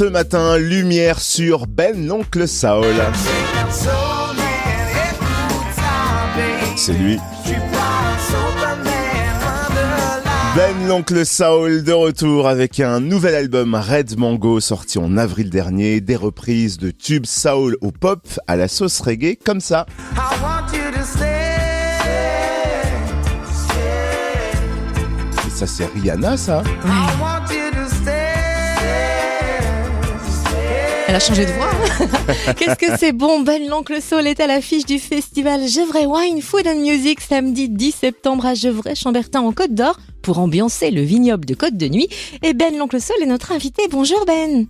ce matin, lumière sur Ben l'Oncle Soul. C'est lui. Ben l'Oncle Soul de retour avec un nouvel album Red Mango sorti en avril dernier, des reprises de tubes soul au pop à la sauce reggae comme ça. Et ça c'est Rihanna ça. Elle a changé de voix. Qu'est-ce que c'est bon. Ben l'Oncle Soul est à l'affiche du festival Gevrey Wine, Food and Music samedi 10 septembre à Gevrey-Chambertin en Côte d'Or pour ambiancer le vignoble de Côte de Nuit. Et Ben l'Oncle Soul est notre invité. Bonjour Ben.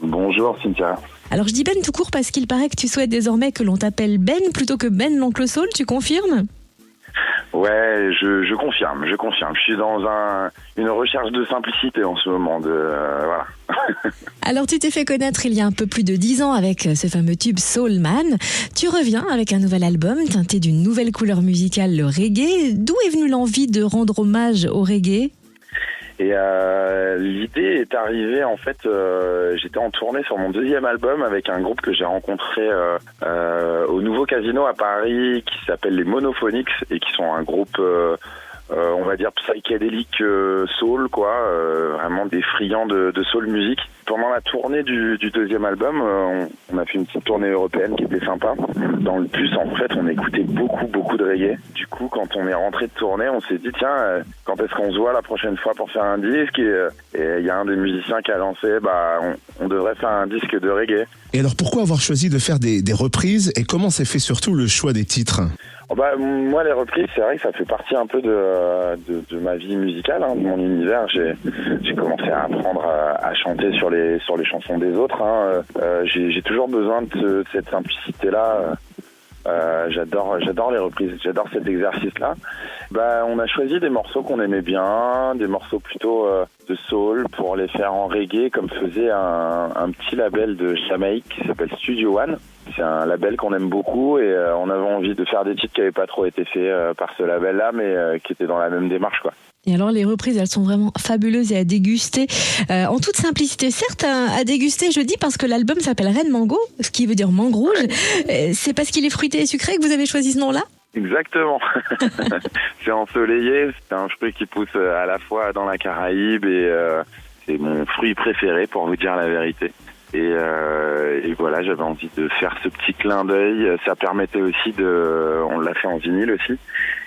Bonjour Cynthia. Alors je dis Ben tout court parce qu'il paraît que tu souhaites désormais que l'on t'appelle Ben plutôt que Ben l'Oncle Soul, tu confirmes ? Ouais, je confirme. Je suis dans une recherche de simplicité en ce moment. Voilà. Alors tu t'es fait connaître il y a un peu plus de 10 ans avec ce fameux tube Soul Man. Tu reviens avec un nouvel album teinté d'une nouvelle couleur musicale, le reggae. D'où est venue l'envie de rendre hommage au reggae ? Et l'idée est arrivée, en fait, j'étais en tournée sur mon deuxième album avec un groupe que j'ai rencontré au Nouveau Casino à Paris qui s'appelle les Monophonics et qui sont un groupe, on va dire, psychédélique soul, quoi, vraiment des friands de soul music. Pendant la tournée du deuxième album, on a fait une petite tournée européenne qui était sympa. Dans le bus, en fait, on écoutait beaucoup de reggae. Du coup, quand on est rentré de tournée, on s'est dit, tiens, quand est-ce qu'on se voit la prochaine fois pour faire un disque ? Et il y a un des musiciens qui a lancé, on devrait faire un disque de reggae. Et alors pourquoi avoir choisi de faire des reprises et comment s'est fait surtout le choix des titres ? Moi, les reprises, c'est vrai que ça fait partie un peu de ma vie musicale, de mon univers. J'ai commencé à apprendre à chanter sur les chansons des autres. J'ai toujours besoin de cette simplicité-là. J'adore les reprises, j'adore cet exercice-là. On a choisi des morceaux qu'on aimait bien, des morceaux plutôt de soul pour les faire en reggae, comme faisait un petit label de Jamaïque qui s'appelle Studio One. C'est un label qu'on aime beaucoup et on avait envie de faire des titres qui n'avaient pas trop été faits par ce label-là, mais qui étaient dans la même démarche, quoi. Et alors les reprises, elles sont vraiment fabuleuses et à déguster en toute simplicité. Certes, à déguster, je dis, parce que l'album s'appelle Red Mango, ce qui veut dire mangue rouge. C'est parce qu'il est fruité et sucré que vous avez choisi ce nom-là ? Exactement. C'est ensoleillé, c'est un fruit qui pousse à la fois dans la Caraïbe et c'est mon fruit préféré, pour vous dire la vérité. Et voilà, j'avais envie de faire ce petit clin d'œil. Ça permettait aussi on l'a fait en vinyle aussi.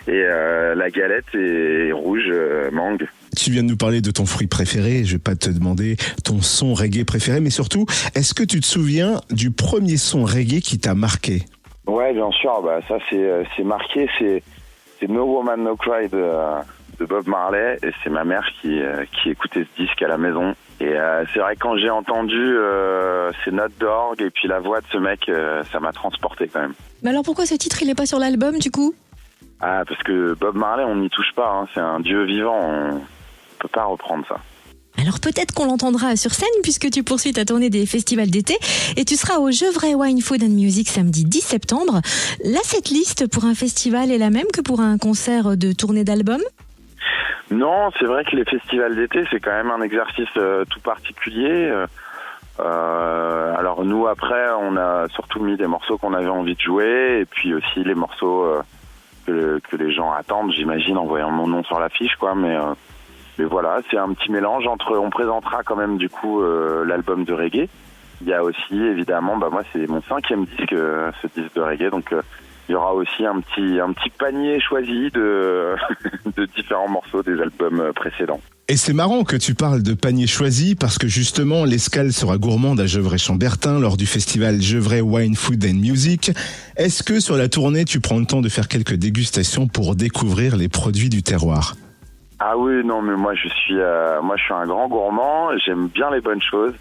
Et la galette est rouge, mangue. Tu viens de nous parler de ton fruit préféré, je vais pas te demander ton son reggae préféré, mais surtout, est-ce que tu te souviens du premier son reggae qui t'a marqué ? Ouais, bien sûr, ça c'est marqué, c'est No Woman No Cry de Bob Marley, et c'est ma mère qui écoutait ce disque à la maison. Et c'est vrai que quand j'ai entendu ces notes d'orgue et puis la voix de ce mec, ça m'a transporté quand même. Mais alors pourquoi ce titre, il est pas sur l'album du coup ? Parce que Bob Marley, on n'y touche pas, c'est un dieu vivant, on peut pas reprendre ça. Alors peut-être qu'on l'entendra sur scène puisque tu poursuis ta tournée des festivals d'été et tu seras au Gevrey Wine, Food and Music samedi 10 septembre. Là, cette liste pour un festival est la même que pour un concert de tournée d'album ? Non, c'est vrai que les festivals d'été, c'est quand même un exercice tout particulier. Alors nous, après, on a surtout mis des morceaux qu'on avait envie de jouer et puis aussi les morceaux que les gens attendent, j'imagine, en voyant mon nom sur l'affiche, quoi. Mais voilà, c'est un petit mélange entre... On présentera quand même, du coup, l'album de reggae. Il y a aussi, évidemment, moi, c'est mon 5e disque, ce disque de reggae, donc... il y aura aussi un petit panier choisi de différents morceaux des albums précédents. Et c'est marrant que tu parles de panier choisi parce que justement l'escale sera gourmande à Gevrey-Chambertin lors du festival Gevrey Wine, Food and Music. Est-ce que sur la tournée tu prends le temps de faire quelques dégustations pour découvrir les produits du terroir ? Ah oui, non, mais moi je suis un grand gourmand, j'aime bien les bonnes choses.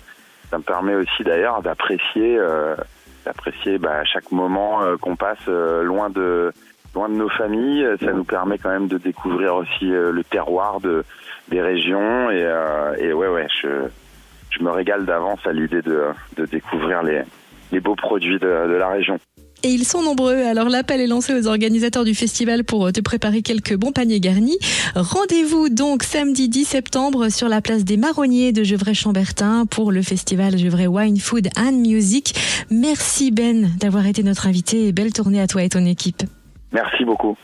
Ça me permet aussi d'ailleurs d'apprécier chaque moment qu'on passe loin de nos familles. Ça nous permet quand même de découvrir aussi le terroir des régions et je me régale d'avance à l'idée de découvrir les beaux produits de la région. Et ils sont nombreux, alors l'appel est lancé aux organisateurs du festival pour te préparer quelques bons paniers garnis. Rendez-vous donc samedi 10 septembre sur la place des Marronniers de Gevrey-Chambertin pour le festival Gevrey Wine, Food and Music. Merci Ben d'avoir été notre invité et belle tournée à toi et ton équipe. Merci beaucoup.